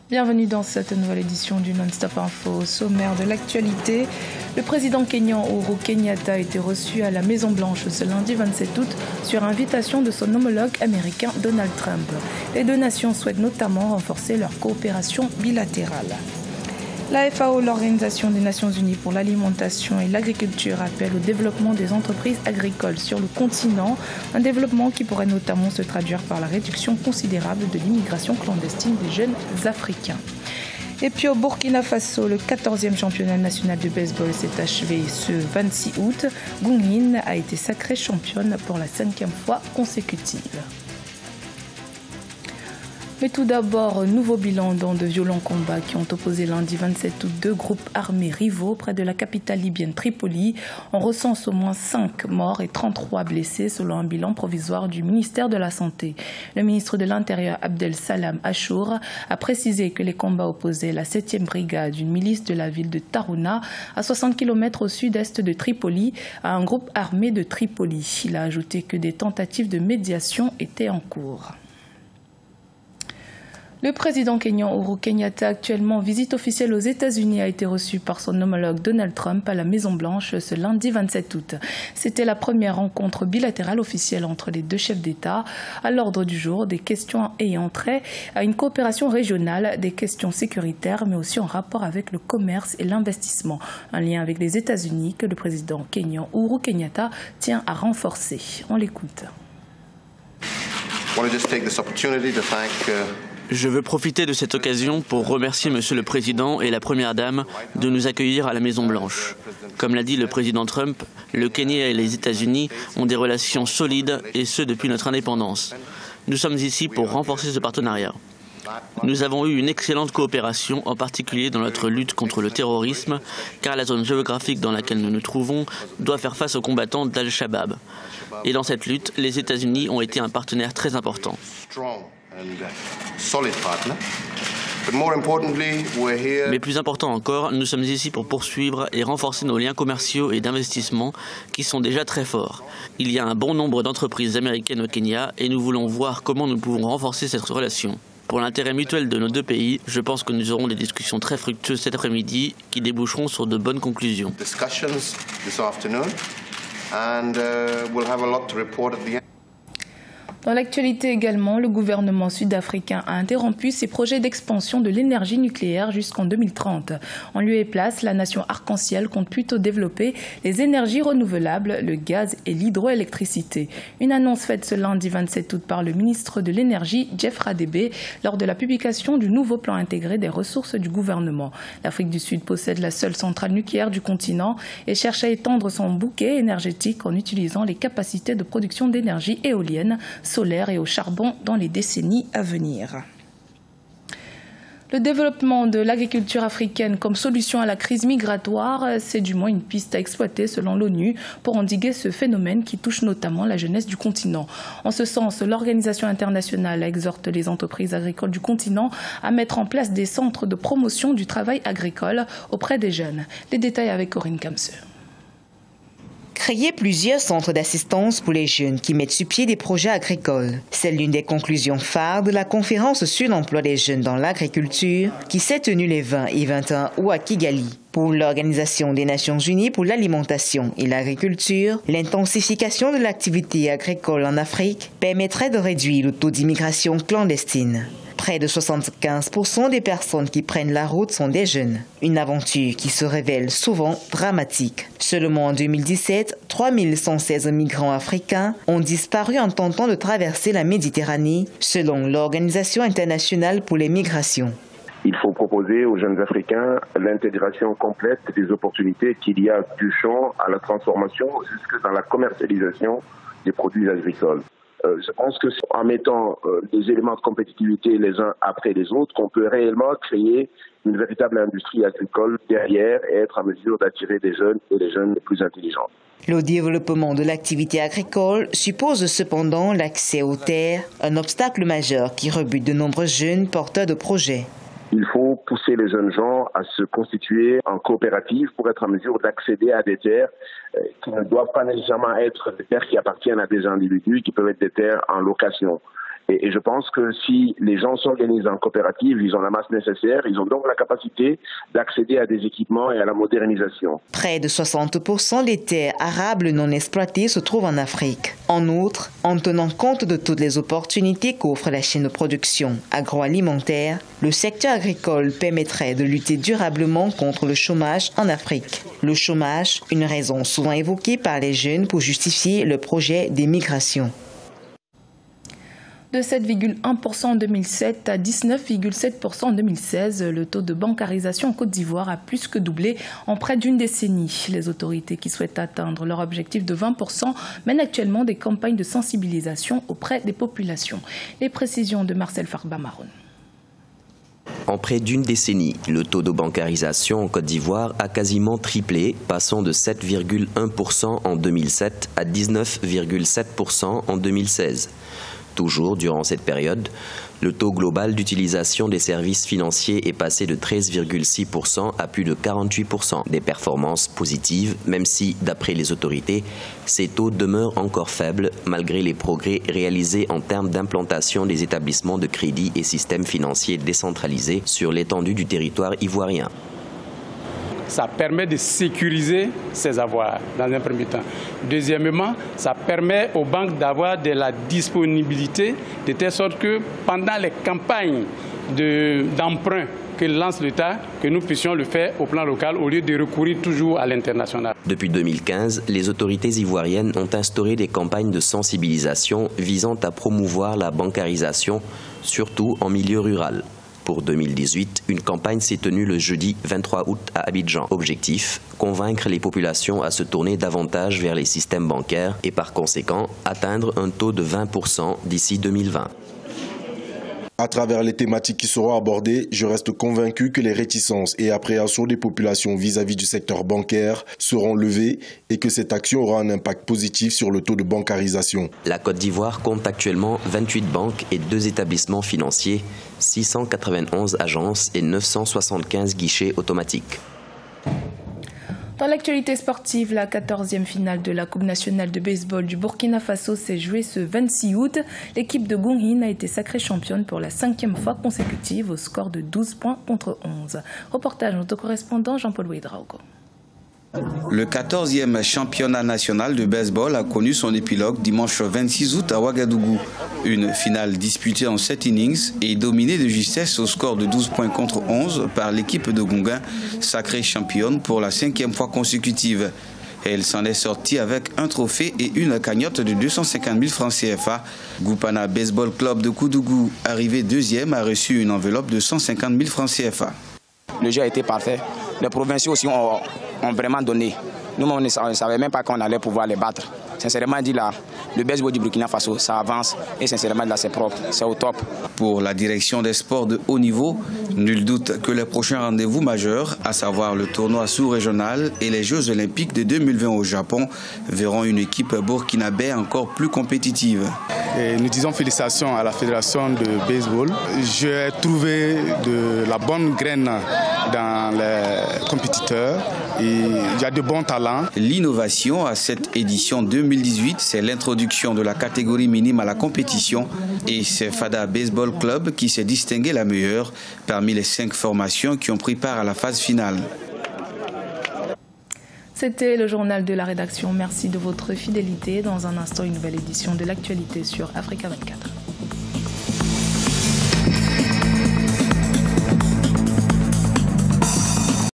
Bienvenue dans cette nouvelle édition du Non-Stop Info. Au sommaire de l'actualité, le président kényan Uhuru Kenyatta a été reçu à la Maison-Blanche ce lundi 27 août sur invitation de son homologue américain Donald Trump. Les deux nations souhaitent notamment renforcer leur coopération bilatérale. La FAO, l'Organisation des Nations Unies pour l'alimentation et l'agriculture, appelle au développement des entreprises agricoles sur le continent, un développement qui pourrait notamment se traduire par la réduction considérable de l'immigration clandestine des jeunes Africains. Et puis au Burkina Faso, le 14e championnat national de baseball s'est achevé ce 26 août. Gungin a été sacrée championne pour la 5e fois consécutive. Mais tout d'abord, nouveau bilan dans de violents combats qui ont opposé lundi 27 août deux groupes armés rivaux près de la capitale libyenne Tripoli. On recense au moins 5 morts et 33 blessés selon un bilan provisoire du ministère de la Santé. Le ministre de l'Intérieur Abdel Salam Achour a précisé que les combats opposaient la 7e brigade, une milice de la ville de Tarhouna, à 60 km au sud-est de Tripoli, à un groupe armé de Tripoli. Il a ajouté que des tentatives de médiation étaient en cours. Le président kényan Uhuru Kenyatta, actuellement en visite officielle aux États-Unis, a été reçu par son homologue Donald Trump à la Maison-Blanche ce lundi 27 août. C'était la première rencontre bilatérale officielle entre les deux chefs d'État. À l'ordre du jour, des questions ayant trait à une coopération régionale, des questions sécuritaires, mais aussi en rapport avec le commerce et l'investissement. Un lien avec les États-Unis que le président kényan Uhuru Kenyatta tient à renforcer. On l'écoute. Je veux profiter de cette occasion pour remercier Monsieur le Président et la Première Dame de nous accueillir à la Maison-Blanche. Comme l'a dit le président Trump, le Kenya et les États-Unis ont des relations solides et ce depuis notre indépendance. Nous sommes ici pour renforcer ce partenariat. Nous avons eu une excellente coopération, en particulier dans notre lutte contre le terrorisme, car la zone géographique dans laquelle nous nous trouvons doit faire face aux combattants d'Al-Shabaab. Et dans cette lutte, les États-Unis ont été un partenaire très important. Mais plus important encore, nous sommes ici pour poursuivre et renforcer nos liens commerciaux et d'investissement qui sont déjà très forts. Il y a un bon nombre d'entreprises américaines au Kenya et nous voulons voir comment nous pouvons renforcer cette relation. Pour l'intérêt mutuel de nos deux pays, je pense que nous aurons des discussions très fructueuses cet après-midi qui déboucheront sur de bonnes conclusions. Dans l'actualité également, le gouvernement sud-africain a interrompu ses projets d'expansion de l'énergie nucléaire jusqu'en 2030. En lieu et place, la nation arc-en-ciel compte plutôt développer les énergies renouvelables, le gaz et l'hydroélectricité. Une annonce faite ce lundi 27 août par le ministre de l'Énergie, Jeff Radebe, lors de la publication du nouveau plan intégré des ressources du gouvernement. L'Afrique du Sud possède la seule centrale nucléaire du continent et cherche à étendre son bouquet énergétique en utilisant les capacités de production d'énergie éolienne, solaire et au charbon dans les décennies à venir. Le développement de l'agriculture africaine comme solution à la crise migratoire, c'est du moins une piste à exploiter selon l'ONU pour endiguer ce phénomène qui touche notamment la jeunesse du continent. En ce sens, l'organisation internationale exhorte les entreprises agricoles du continent à mettre en place des centres de promotion du travail agricole auprès des jeunes. Les détails avec Corinne Kamse. Créer plusieurs centres d'assistance pour les jeunes qui mettent sur pied des projets agricoles. C'est l'une des conclusions phares de la conférence sur l'emploi des jeunes dans l'agriculture qui s'est tenue les 20 et 21 août à Kigali. Pour l'Organisation des Nations Unies pour l'alimentation et l'agriculture, l'intensification de l'activité agricole en Afrique permettrait de réduire le taux d'immigration clandestine. Près de 75% des personnes qui prennent la route sont des jeunes. Une aventure qui se révèle souvent dramatique. Seulement en 2017, 3116 migrants africains ont disparu en tentant de traverser la Méditerranée, selon l'Organisation internationale pour les migrations. Il faut proposer aux jeunes Africains l'intégration complète des opportunités qu'il y a du champ à la transformation jusque dans la commercialisation des produits agricoles. Je pense que c'est en mettant des éléments de compétitivité les uns après les autres qu'on peut réellement créer une véritable industrie agricole derrière et être en mesure d'attirer des jeunes et des jeunes les plus intelligents. Le développement de l'activité agricole suppose cependant l'accès aux terres, un obstacle majeur qui rebute de nombreux jeunes porteurs de projets. Il faut pousser les jeunes gens à se constituer en coopérative pour être en mesure d'accéder à des terres qui ne doivent pas nécessairement être des terres qui appartiennent à des individus, qui peuvent être des terres en location. Et je pense que si les gens s'organisent en coopérative, ils ont la masse nécessaire, ils ont donc la capacité d'accéder à des équipements et à la modernisation. Près de 60% des terres arables non exploitées se trouvent en Afrique. En outre, en tenant compte de toutes les opportunités qu'offre la chaîne de production agroalimentaire, le secteur agricole permettrait de lutter durablement contre le chômage en Afrique. Le chômage, une raison souvent évoquée par les jeunes pour justifier le projet d'émigration. De 7,1% en 2007 à 19,7% en 2016, le taux de bancarisation en Côte d'Ivoire a plus que doublé en près d'une décennie. Les autorités qui souhaitent atteindre leur objectif de 20% mènent actuellement des campagnes de sensibilisation auprès des populations. Les précisions de Marcel Farba-Maroun. En près d'une décennie, le taux de bancarisation en Côte d'Ivoire a quasiment triplé, passant de 7,1% en 2007 à 19,7% en 2016. Toujours durant cette période, le taux global d'utilisation des services financiers est passé de 13,6% à plus de 48%. Des performances positives, même si, d'après les autorités, ces taux demeurent encore faibles malgré les progrès réalisés en termes d'implantation des établissements de crédit et systèmes financiers décentralisés sur l'étendue du territoire ivoirien. Ça permet de sécuriser ses avoirs dans un premier temps. Deuxièmement, ça permet aux banques d'avoir de la disponibilité de telle sorte que pendant les campagnes d'emprunt que lance l'État, que nous puissions le faire au plan local au lieu de recourir toujours à l'international. Depuis 2015, les autorités ivoiriennes ont instauré des campagnes de sensibilisation visant à promouvoir la bancarisation, surtout en milieu rural. Pour 2018, une campagne s'est tenue le jeudi 23 août à Abidjan. Objectif, convaincre les populations à se tourner davantage vers les systèmes bancaires et par conséquent atteindre un taux de 20% d'ici 2020. À travers les thématiques qui seront abordées, je reste convaincu que les réticences et appréhensions des populations vis-à-vis du secteur bancaire seront levées et que cette action aura un impact positif sur le taux de bancarisation. La Côte d'Ivoire compte actuellement 28 banques et 2 établissements financiers, 691 agences et 975 guichets automatiques. Dans l'actualité sportive, la 14e finale de la Coupe nationale de baseball du Burkina Faso s'est jouée ce 26 août. L'équipe de Gunghin a été sacrée championne pour la 5e fois consécutive au score de 12 points contre 11. Reportage de notre correspondant Jean-Paul Ouedraogo. Le 14e championnat national de baseball a connu son épilogue dimanche 26 août à Ouagadougou. Une finale disputée en 7 innings et dominée de justesse au score de 12 points contre 11 par l'équipe de Gunghin, sacrée championne pour la 5e fois consécutive. Elle s'en est sortie avec un trophée et une cagnotte de 250 000 francs CFA. Goupana Baseball Club de Koudougou, arrivé 2e, a reçu une enveloppe de 150 000 francs CFA. Le jeu a été parfait. Les provinciaux aussi ont vraiment donné. Nous, on ne savait même pas qu'on allait pouvoir les battre. Sincèrement dit là, le baseball du Burkina Faso, ça avance et sincèrement là, c'est propre, c'est au top. Pour la direction des sports de haut niveau, nul doute que les prochains rendez-vous majeurs, à savoir le tournoi sous-régional et les Jeux olympiques de 2020 au Japon, verront une équipe burkinabé encore plus compétitive. Et nous disons félicitations à la fédération de baseball. J'ai trouvé de la bonne graine dans les compétiteurs et il y a de bons talents. L'innovation à cette édition 2018, c'est l'introduction de la catégorie minime à la compétition et c'est Fada Baseball Club qui s'est distingué la meilleure parmi les 5 formations qui ont pris part à la phase finale. C'était le journal de la rédaction. Merci de votre fidélité. Dans un instant, une nouvelle édition de l'actualité sur Africa 24.